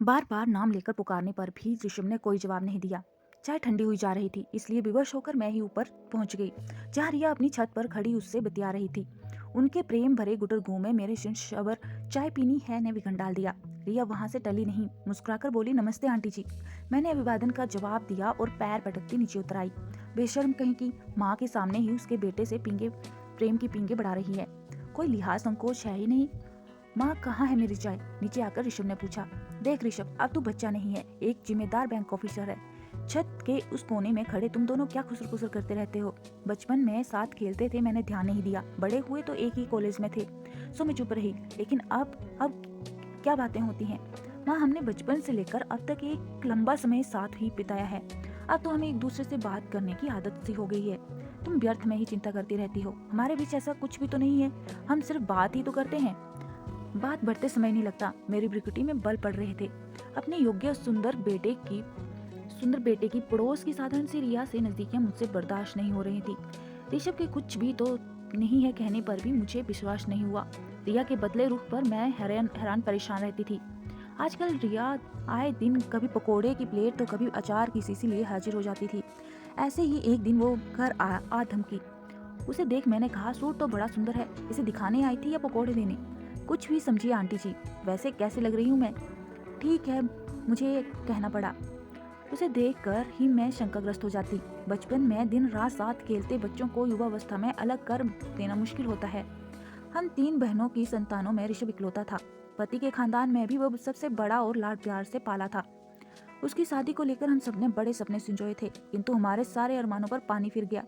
बार बार नाम लेकर पुकारने पर भी ऋषभ ने कोई जवाब नहीं दिया। चाय ठंडी हुई जा रही थी, इसलिए विवश होकर मैं ही ऊपर पहुंच गई, जहाँ रिया अपनी छत पर खड़ी उससे बतिया रही थी। उनके प्रेम भरे गुटरगू में मेरे शबर चाय पीनी है ने विघन डाल दिया। रिया वहां से टली नहीं, मुस्कुराकर बोली, नमस्ते आंटी जी। मैंने अभिवादन का जवाब दिया और पैर पटकती नीचे उतर आई। बेशर्म कहीं की माँ के सामने ही उसके बेटे से पिंगे प्रेम की पिंगे बढ़ा रही है। कोई लिहाज संकोच है ही नहीं। माँ कहाँ है मेरी चाय? नीचे आकर ऋषभ ने पूछा। देख ऋषभ, अब तू बच्चा नहीं है, एक जिम्मेदार बैंक ऑफिसर है। छत के उस कोने में खड़े तुम दोनों क्या खुसर खुसर करते रहते हो? बचपन में साथ खेलते थे, मैंने ध्यान नहीं दिया। बड़े हुए तो एक ही कॉलेज में थे, सो मैं चुप रही। लेकिन अब क्या बातें होती हैं? माँ, हमने बचपन से लेकर अब तक एक लंबा समय साथ ही बिताया है। अब तो हमें एक दूसरे से बात करने की आदत सी हो गई है। तुम व्यर्थ में ही चिंता करती रहती हो। हमारे बीच ऐसा कुछ भी तो नहीं है, हम सिर्फ बात ही तो करते हैं। बात बढ़ते समय नहीं लगता, मेरी भ्रुकुटी में बल पड़ रहे थे। अपने योग्य सुंदर बेटे की पड़ोस की साधारण सी रिया से नजदीकियां मुझसे बर्दाश्त नहीं हो रही थी। ऋषभ के कुछ भी तो नहीं है कहने पर भी मुझे विश्वास नहीं हुआ। रिया के बदले रुख पर मैं हैरान हैरान परेशान रहती थी। आजकल रिया आए दिन कभी पकोड़े की प्लेट तो कभी अचार की शीशी लिए हाजिर हो जाती थी। ऐसे ही एक दिन वो घर आ धमकी। उसे देख मैंने कहा, सूट तो बड़ा सुंदर है, इसे दिखाने आई थी या पकोड़े देने? कुछ भी समझिए आंटी जी। वैसे कैसे लग रही हूँ मैं? ठीक है, मुझे कहना पड़ा। उसे देखकर ही मैं शंकाग्रस्त हो जाती। बचपन में दिन रात साथ खेलते बच्चों को युवावस्था में अलग कर देना मुश्किल होता है। हम 3 बहनों की संतानों में ऋषभ इकलौता था। पति के खानदान में भी वो सबसे बड़ा और लाड प्यार से पाला था। उसकी शादी को लेकर हम सबने बड़े सपने संजोए थे, किंतु हमारे सारे अरमानों पर पानी फिर गया।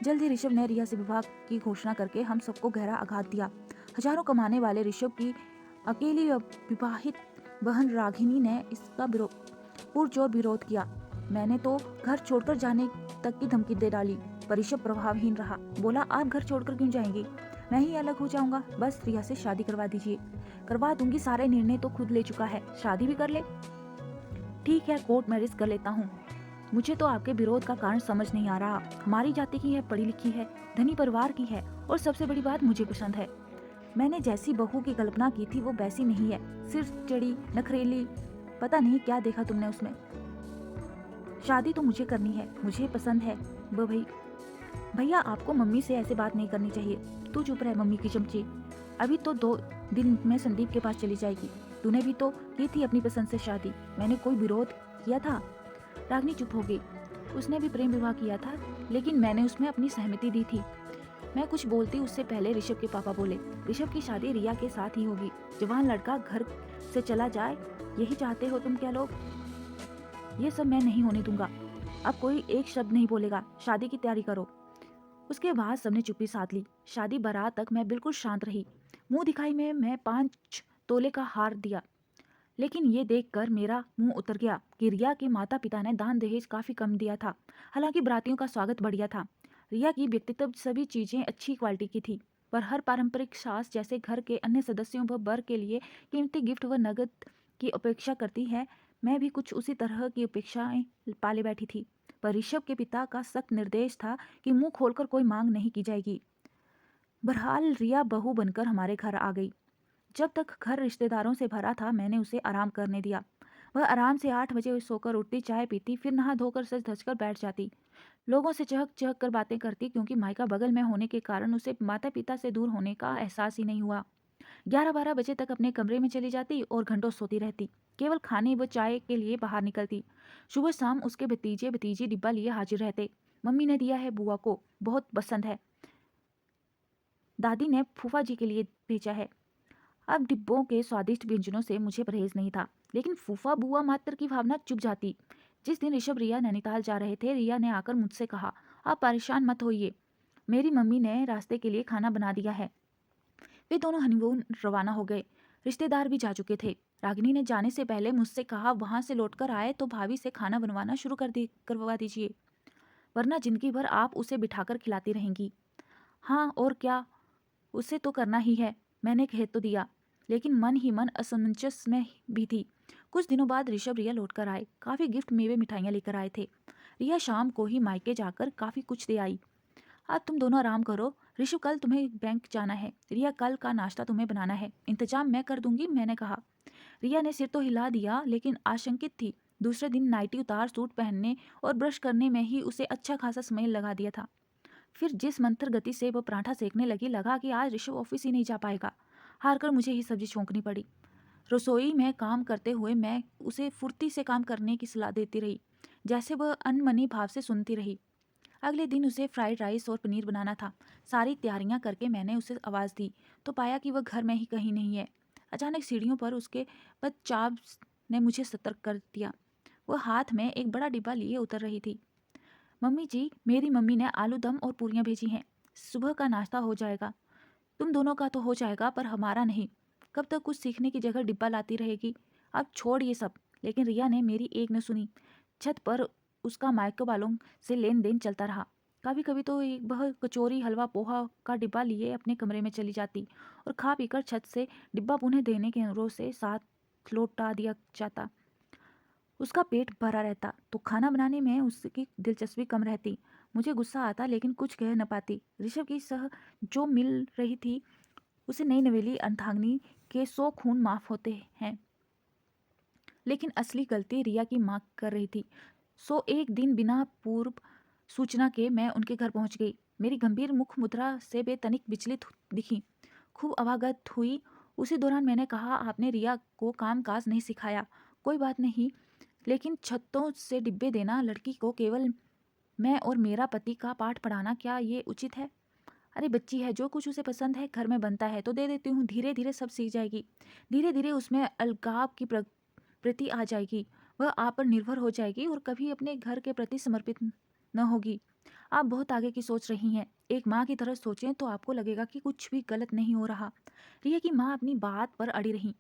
जल्द ही ऋषभ ने रिया से विवाह की घोषणा करके हम सबको गहरा आघात दिया। हजारों कमाने वाले ऋषभ की अकेली विवाहित बहन रागिनी ने इसका पुरजोर विरोध किया। मैंने तो घर छोड़कर जाने तक की धमकी दे डाली, पर ऋषभ प्रभावहीन रहा। बोला, आप घर छोड़कर क्यों जाएंगी? मैं ही अलग हो जाऊंगा, बस रिया से शादी करवा दीजिए। करवा दूंगी, सारे निर्णय तो खुद ले चुका है, शादी भी कर ले। ठीक है, कोर्ट मैरिज कर लेता हूँ। मुझे तो आपके विरोध का कारण समझ नहीं आ रहा। हमारी जाति की है, पढ़ी लिखी है, धनी परिवार की है, और सबसे बड़ी बात मुझे पसंद है। मैंने जैसी बहू की कल्पना की थी वो वैसी नहीं है, सिर्फ चढ़ी नखरेली। पता नहीं क्या देखा तुमने उसमें। शादी तो मुझे करनी है, मुझे पसंद है। वो भैया, आपको मम्मी से ऐसे बात नहीं करनी चाहिए। तू चुप रह मम्मी की चमची। अभी तो 2 दिन में संदीप के पास चली जाएगी। तूने भी तो की थी अपनी पसंद से शादी, मैंने कोई विरोध किया था? रागनी चुप हो गई। उसने भी प्रेम विवाह किया था, लेकिन मैंने उसमें अपनी सहमति दी थी। मैं कुछ बोलती उससे पहले ऋषभ के पापा बोले, ऋषभ की शादी रिया के साथ ही होगी। जवान लड़का घर से चला जाए, यही चाहते हो तुम क्या लोग? ये सब मैं नहीं होने दूंगा। अब कोई एक शब्द नहीं बोलेगा, शादी की तैयारी करो। उसके बाद सबने चुप्पी साध ली। शादी बारात तक मैं बिल्कुल शांत रही। मुंह दिखाई में मैं 5 तोले का हार दिया, लेकिन ये देखकर मेरा मुंह उतर गया कि रिया के माता पिता ने दान दहेज काफी कम दिया था। हालांकि बरातियों का स्वागत बढ़िया था। रिया की व्यक्तित्व सभी चीजें अच्छी क्वालिटी की थी, पर हर पारंपरिक सास जैसे घर के अन्य सदस्यों व बर के लिए कीमती गिफ्ट व नगद की अपेक्षा करती है, मैं भी कुछ उसी तरह की अपेक्षाएं पाले बैठी थी। पर ऋषभ के पिता का सख्त निर्देश था कि मुंह खोलकर कोई मांग नहीं की जाएगी। बहरहाल रिया बहू बनकर हमारे घर आ गई। जब तक घर रिश्तेदारों से भरा था, मैंने उसे आराम करने दिया। वह आराम से 8 बजे सोकर उठती, चाय पीती, फिर नहा धोकर सज धज कर बैठ जाती। लोगों से चहक चहक कर बातें करती, क्योंकि मायका बगल में होने के कारण उसे माता पिता से दूर होने का एहसास ही नहीं हुआ। 11-12 बजे तक अपने कमरे में चली जाती और घंटों सोती रहती, केवल खाने व चाय के लिए बाहर निकलती। सुबह शाम उसके भतीजे भतीजी डिब्बा लिए हाजिर रहते। मम्मी ने दिया है, बुआ को बहुत पसंद है, दादी ने फूफा जी के लिए भेजा है। अब डिब्बों के स्वादिष्ट व्यंजनों से मुझे परहेज नहीं था, लेकिन फूफा बुआ मात्र की भावना चुप जाती। जिस दिन ऋषभ रिया नैनीताल जा रहे थे, रिया ने आकर मुझसे कहा, आप परेशान मत होइए, मेरी मम्मी ने रास्ते के लिए खाना बना दिया है। वे दोनों हनीमून रवाना हो गए। रिश्तेदार भी जा चुके थे। रागिनी ने जाने से पहले मुझसे कहा, वहां से लौटकर आए तो भाभी से खाना बनवाना शुरू करवा दीजिए, वरना जिंदगी भर आप उसे बिठाकर खिलाती रहेंगी। हाँ और क्या, उसे तो करना ही है, मैंने कह तो दिया, लेकिन मन ही मन असमंजस में भी थी। कुछ दिनों बाद ऋषभ रिया लौटकर आए। काफी गिफ्ट मेवे मिठाइयाँ लेकर आए थे। रिया शाम को ही मायके जाकर काफी कुछ दे आई। अब तुम दोनों आराम करो, ऋषभ कल तुम्हें बैंक जाना है, रिया कल का नाश्ता तुम्हें बनाना है, इंतजाम मैं कर दूंगी, मैंने कहा। रिया ने सिर तो हिला दिया लेकिन आशंकित थी। दूसरे दिन नाइटी उतार सूट पहनने और ब्रश करने में ही उसे अच्छा खासा समय लगा दिया था। फिर जिस मंथर गति से वह पराठा सेकने लगी, लगा कि आज ऋषभ ऑफिस ही नहीं जा पाएगा। हार कर मुझे ही सब्जी छोंकनी पड़ी। रसोई में काम करते हुए मैं उसे फुर्ती से काम करने की सलाह देती रही, जैसे वह अनमनी भाव से सुनती रही। अगले दिन उसे फ्राइड राइस और पनीर बनाना था। सारी तैयारियां करके मैंने उसे आवाज़ दी तो पाया कि वह घर में ही कहीं नहीं है। अचानक सीढ़ियों पर उसके बदचाव ने मुझे सतर्क कर दिया। वह हाथ में एक बड़ा डिब्बा लिए उतर रही थी। मम्मी जी, मेरी मम्मी ने आलू दम और पूरियां भेजी हैं। सुबह का नाश्ता हो जाएगा। तुम दोनों का तो हो जाएगा पर हमारा नहीं। कब तक कुछ सीखने की जगह डिब्बा लाती रहेगी? अब छोड़ ये सब। लेकिन रिया ने मेरी एक न सुनी। छत पर उसका मायके वालों से लेन देन चलता रहा। कभी कभी तो वह कचौरी हलवा पोहा का डिब्बा लिए अपने कमरे में चली जाती और खा पीकर छत से डिब्बा पुनः देने के अनुरोध से साथ लौटा दिया जाता। उसका पेट भरा रहता तो खाना बनाने में उसकी दिलचस्पी कम रहती। मुझे गुस्सा आता लेकिन कुछ कह न पाती। ऋषभ की सह जो मिल रही थी उसे नई नवेली अर्धांगिनी के 100 खून माफ होते हैं, लेकिन असली गलती रिया की माँ कर रही थी। सो एक दिन बिना पूर्व सूचना के मैं उनके घर पहुंच गई। मेरी गंभीर मुख मुद्रा से वे तनिक विचलित दिखी, खूब अवागत हुई। उसी दौरान मैंने कहा, आपने रिया को काम काज नहीं सिखाया, कोई बात नहीं, लेकिन छतों से डिब्बे देना, लड़की को केवल मैं और मेरा पति का पाठ पढ़ाना, क्या ये उचित है? अरे बच्ची है, जो कुछ उसे पसंद है घर में बनता है तो दे देती हूँ। धीरे धीरे सब सीख जाएगी। धीरे धीरे उसमें अलगाव की प्रति आ जाएगी। वह आप पर निर्भर हो जाएगी और कभी अपने घर के प्रति समर्पित न होगी। आप बहुत आगे की सोच रही हैं। एक माँ की तरह सोचें तो आपको लगेगा कि कुछ भी गलत नहीं हो रहा। रिया की माँ अपनी बात पर अड़ी रही।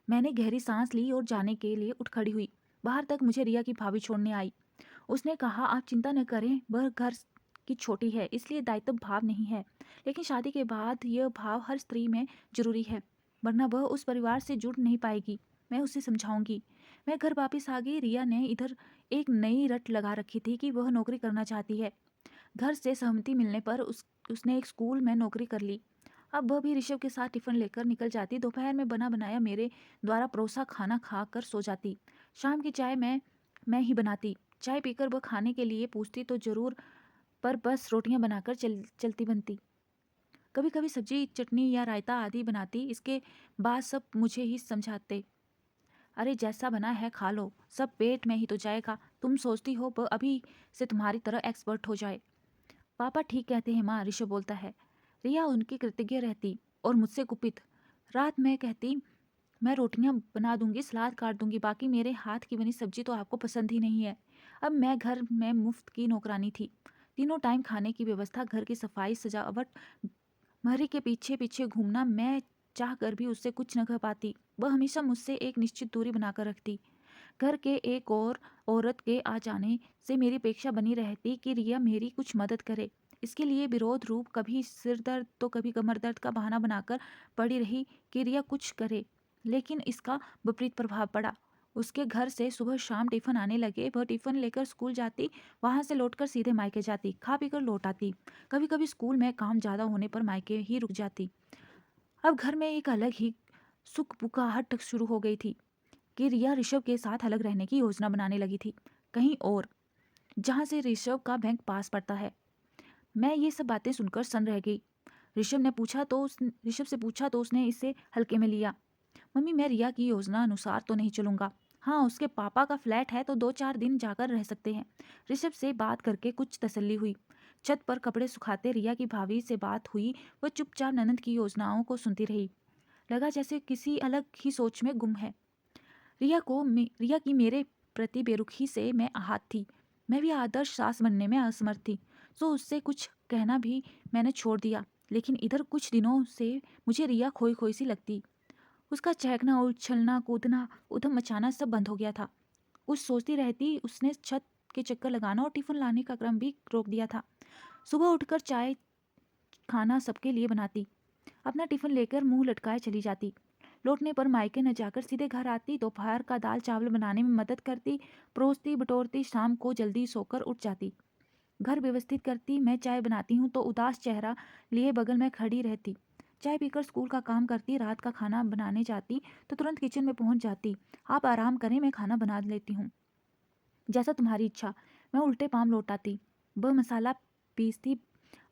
मैंने गहरी सांस ली और जाने के लिए उठ खड़ी हुई। बाहर तक मुझे रिया की भाभी छोड़ने आई। उसने कहा, आप चिंता न करें, वह घर की छोटी है इसलिए दायित्व भाव नहीं है, लेकिन शादी के बाद यह भाव हर स्त्री में जरूरी है, वरना वह उस परिवार से जुड़ नहीं पाएगी। मैं उसे समझाऊंगी। मैं घर वापस आ गई। रिया ने इधर एक नई रट लगा रखी थी कि वह नौकरी करना चाहती है। घर से सहमति मिलने पर उसने एक स्कूल में नौकरी कर ली। अब वह भी ऋषभ के साथ टिफिन लेकर निकल जाती। दोपहर में बना बनाया मेरे द्वारा परोसा खाना खा कर सो जाती। शाम की चाय मैं ही बनाती। चाय पीकर वह खाने के लिए पूछती तो जरूर, पर बस रोटियां बनाकर चलती बनती। कभी कभी सब्जी चटनी या रायता आदि बनाती। इसके बाद सब मुझे ही समझाते, अरे जैसा बना है खा लो, सब पेट में ही तो जाएगा। तुम सोचती हो वह अभी से तुम्हारी तरह एक्सपर्ट हो जाए। पापा ठीक कहते हैं माँ, ऋषभ बोलता है। रिया उनकी कृतज्ञ रहती और मुझसे कुपित। रात में कहती, मैं रोटियां बना दूंगी, सलाद काट दूंगी, बाकी मेरे हाथ की बनी सब्जी तो आपको पसंद ही नहीं है। अब मैं घर में मुफ्त की नौकरानी थी। तीनों टाइम खाने की व्यवस्था, घर की सफाई, सजावट, महरी के पीछे पीछे घूमना। मैं चाह कर भी उससे कुछ न कह पाती। वह हमेशा मुझसे एक निश्चित दूरी बनाकर रखती। घर के एक और औरत के आ जाने से मेरी अपेक्षा बनी रहती कि रिया मेरी कुछ मदद करे। इसके लिए विरोध रूप कभी सिर दर्द तो कभी कमर दर्द का बहाना बनाकर पड़ी रही कि रिया कुछ करे, लेकिन इसका विपरीत प्रभाव पड़ा। उसके घर से सुबह शाम टिफिन आने लगे। वह टिफिन लेकर स्कूल जाती, वहां से लौटकर सीधे मायके जाती, खा पीकर लौट आती। कभी कभी स्कूल में काम ज़्यादा होने पर मायके ही रुक जाती। अब घर में एक अलग ही सुख बुकाहट शुरू हो गई थी कि रिया ऋषभ के साथ अलग रहने की योजना बनाने लगी थी, कहीं और, जहाँ से ऋषभ का बैंक पास पड़ता है। मैं ये सब बातें सुनकर सन्न रह गई। ऋषभ से पूछा तो उसने इसे हल्के में लिया। मम्मी, मैं रिया की योजना अनुसार तो नहीं चलूंगा। हाँ, उसके पापा का फ्लैट है तो 2-4 दिन जाकर रह सकते हैं। ऋषभ से बात करके कुछ तसल्ली हुई। छत पर कपड़े सुखाते रिया की भाभी से बात हुई। वह चुपचाप ननद की योजनाओं को सुनती रही। लगा जैसे किसी अलग ही सोच में गुम है। रिया की मेरे प्रति बेरुखी से मैं आहत थी। मैं भी आदर्श सास बनने में असमर्थ थी, सो उससे कुछ कहना भी मैंने छोड़ दिया। लेकिन इधर कुछ दिनों से मुझे रिया खोई खोई सी लगती। उसका चहकना, उछलना, कूदना, उधम मचाना सब बंद हो गया था। उस सोचती रहती। उसने छत के चक्कर लगाना और टिफिन लाने का क्रम भी रोक दिया था। सुबह उठकर चाय खाना सबके लिए बनाती, अपना टिफिन लेकर मुंह लटकाए चली जाती। लौटने पर मायके न जाकर सीधे घर आती। दोपहर का दाल चावल बनाने में मदद करती, परोसती बटोरती, शाम को जल्दी सोकर उठ जाती। घर व्यवस्थित करती। मैं चाय बनाती हूँ तो उदास चेहरा लिए बगल में खड़ी रहती। चाय पीकर स्कूल का काम करती, रात का खाना बनाने जाती तो तुरंत किचन में पहुंच जाती। आप आराम करें, मैं खाना बना लेती हूँ। जैसा तुम्हारी इच्छा। मैं उल्टे पाँव लौटाती। वह मसाला पीसती,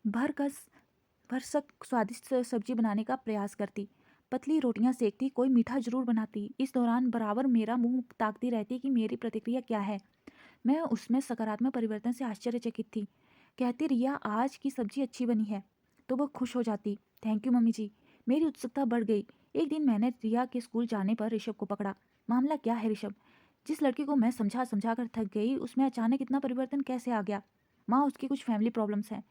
भर कस भरसक स्वादिष्ट सब्जी बनाने का प्रयास करती, पतली रोटियां सेकती, कोई मीठा जरूर बनाती। इस दौरान बराबर मेरा मुंह ताकती रहती कि मेरी प्रतिक्रिया क्या है। मैं उसमें सकारात्मक परिवर्तन से आश्चर्यचकित थी। कहती, रिया आज की सब्जी अच्छी बनी है, तो वह खुश हो जाती। थैंक यू मम्मी जी। मेरी उत्सुकता बढ़ गई। एक दिन मैंने रिया के स्कूल जाने पर ऋषभ को पकड़ा। मामला क्या है ऋषभ? जिस लड़की को मैं समझा समझा कर थक गई, उसमें अचानक इतना परिवर्तन कैसे आ गया? माँ, उसकी कुछ फैमिली प्रॉब्लम्स हैं।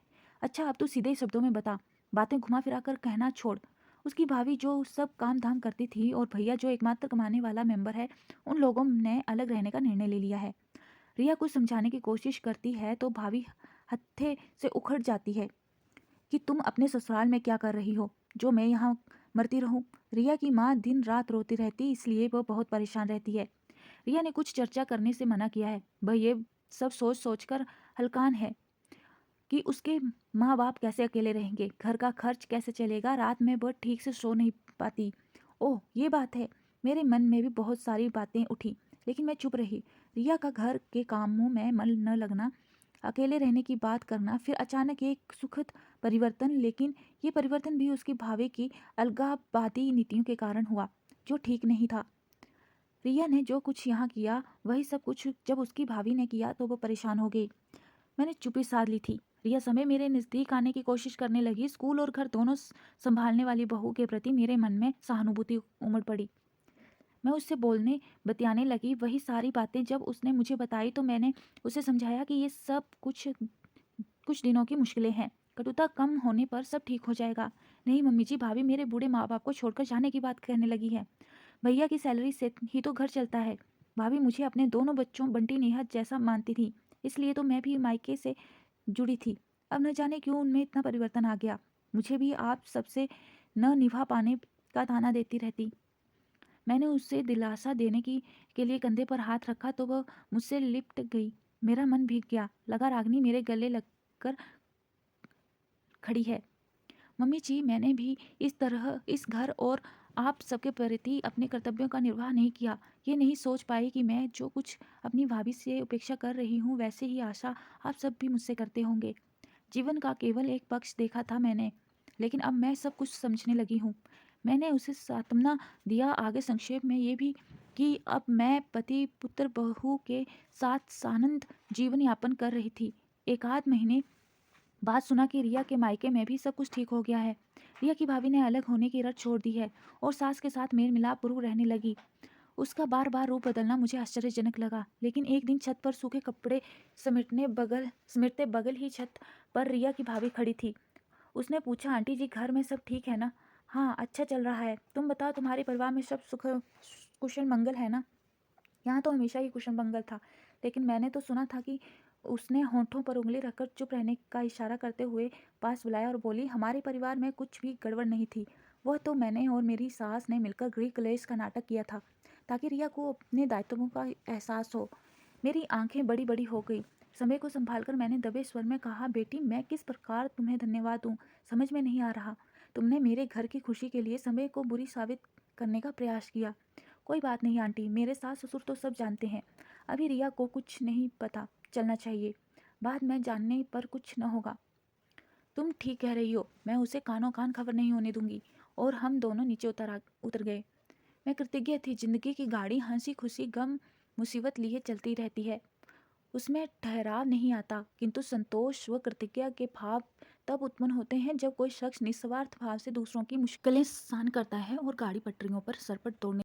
अच्छा, अब तू सीधे शब्दों में बता, बातें घुमा फिरा कर कहना छोड़। उसकी भाभी जो सब काम धाम करती थी और भैया जो एकमात्र कमाने वाला मेंबर है, उन लोगों ने अलग रहने का निर्णय ले लिया है। रिया कुछ समझाने की कोशिश करती है तो भाभी हत्थे से उखड़ जाती है कि तुम अपने ससुराल में क्या कर रही हो, जो मैं यहाँ मरती रहूं? रिया की माँ दिन रात रोती रहती, इसलिए वह बहुत परेशान रहती है। रिया ने कुछ चर्चा करने से मना किया है। वह ये सब सोच सोच कर हलकान है कि उसके माँ बाप कैसे अकेले रहेंगे, घर का खर्च कैसे चलेगा, रात में वह ठीक से सो नहीं पाती। ओह, ये बात है। मेरे मन में भी बहुत सारी बातें उठी, लेकिन मैं चुप रही। रिया का घर के कामों में मन न लगना, अकेले रहने की बात करना, फिर अचानक एक सुखद परिवर्तन। लेकिन ये परिवर्तन भी उसकी भाभी की अलगाववादी नीतियों के कारण हुआ, जो ठीक नहीं था। रिया ने जो कुछ यहाँ किया, वही सब कुछ जब उसकी भाभी ने किया तो वो परेशान हो गई। मैंने चुप्पी साध ली थी। रिया समय मेरे नज़दीक आने की कोशिश करने लगी। स्कूल और घर दोनों संभालने वाली बहू के प्रति मेरे मन में सहानुभूति उमड़ पड़ी। मैं उससे बोलने बतियाने लगी, वही सारी बातें जब उसने मुझे बताई तो मैंने उसे समझाया कि ये सब कुछ कुछ दिनों की मुश्किलें हैं। कटुता कम होने पर सब ठीक हो जाएगा। नहीं मम्मी जी, भाभी मेरे बूढ़े माँ बाप को छोड़कर जाने की बात कहने लगी है। भैया की सैलरी से ही तो घर चलता है। भाभी मुझे अपने दोनों बच्चों बंटी नेहा जैसा मानती थी, इसलिए तो मैं भी मायके से जुड़ी थी। अब न जाने क्यों उनमें इतना परिवर्तन आ गया। मुझे भी आप सबसे न निभा पाने का ताना देती रहती। मैंने उसे दिलासा देने के लिए कंधे पर हाथ रखा तो वह मुझसे लिपट गई। मेरा मन भीग गया। लगा रागनी मेरे गले लगकर खड़ी है। मम्मी जी, मैंने भी इस तरह इस घर और आप सबके प्रति अपने कर्तव्यों का निर्वाह नहीं किया। ये नहीं सोच पाई कि मैं जो कुछ अपनी भाभी से अपेक्षा कर रही हूँ, वैसे ही आशा आप सब भी मुझसे करते होंगे। जीवन का केवल एक पक्ष देखा था मैंने, लेकिन अब मैं सब कुछ समझने लगी हूँ। मैंने उसे सांत्वना दिया, आगे संक्षेप में ये भी कि अब मैं पति पुत्र बहू के साथ सानंद जीवन यापन कर रही थी। एक आध महीने बात सुना कि रिया के मायके में भी सब कुछ ठीक हो गया है। रिया की भाभी ने अलग होने की रट छोड़ दी है और सास के साथ मेल मिलाप पूर्व रहने लगी। उसका बार बार रूप बदलना मुझे आश्चर्यजनक लगा। लेकिन एक दिन छत पर सूखे कपड़े समेटते बगल ही छत पर रिया की भाभी खड़ी थी। उसने पूछा, आंटी जी घर में सब ठीक है ना? हाँ, अच्छा चल रहा है। तुम बताओ, तुम्हारे परिवार में सब सुख कुशल मंगल है ना? यहाँ तो हमेशा ही कुशल मंगल था, लेकिन मैंने तो सुना था कि उसने होठों पर उंगली रखकर चुप रहने का इशारा करते हुए पास बुलाया और बोली, हमारे परिवार में कुछ भी गड़बड़ नहीं थी। वह तो मैंने और मेरी सास ने मिलकर गृह कलेश का नाटक किया था, ताकि रिया को अपने दायित्वों का एहसास हो। मेरी आंखें बड़ी बड़ी हो गई। समय को संभालकर मैंने दबे स्वर में कहा, बेटी मैं किस प्रकार तुम्हें धन्यवाद दूँ, समझ में नहीं आ रहा। तुमने मेरे घर की खुशी के लिए समय को बुरी साबित करने का प्रयास किया। कोई बात नहीं आंटी, मेरे सास ससुर तो सब जानते हैं। अभी रिया को कुछ नहीं पता चलना चाहिए, बाद में जानने पर कुछ न होगा। तुम ठीक कह रही हो, मैं उसे कानों कान खबर नहीं होने दूंगी। और हम दोनों नीचे उतर गए। मैं कृतज्ञ थी। जिंदगी की गाड़ी हंसी खुशी गम मुसीबत लिए चलती रहती है, उसमें ठहराव नहीं आता, किंतु संतोष व कृतज्ञता के भाव तब उत्पन्न होते हैं जब कोई शख्स निस्वार्थ भाव से दूसरों की मुश्किलें सहन करता है और गाड़ी पटरियों पर सरपट तोड़ने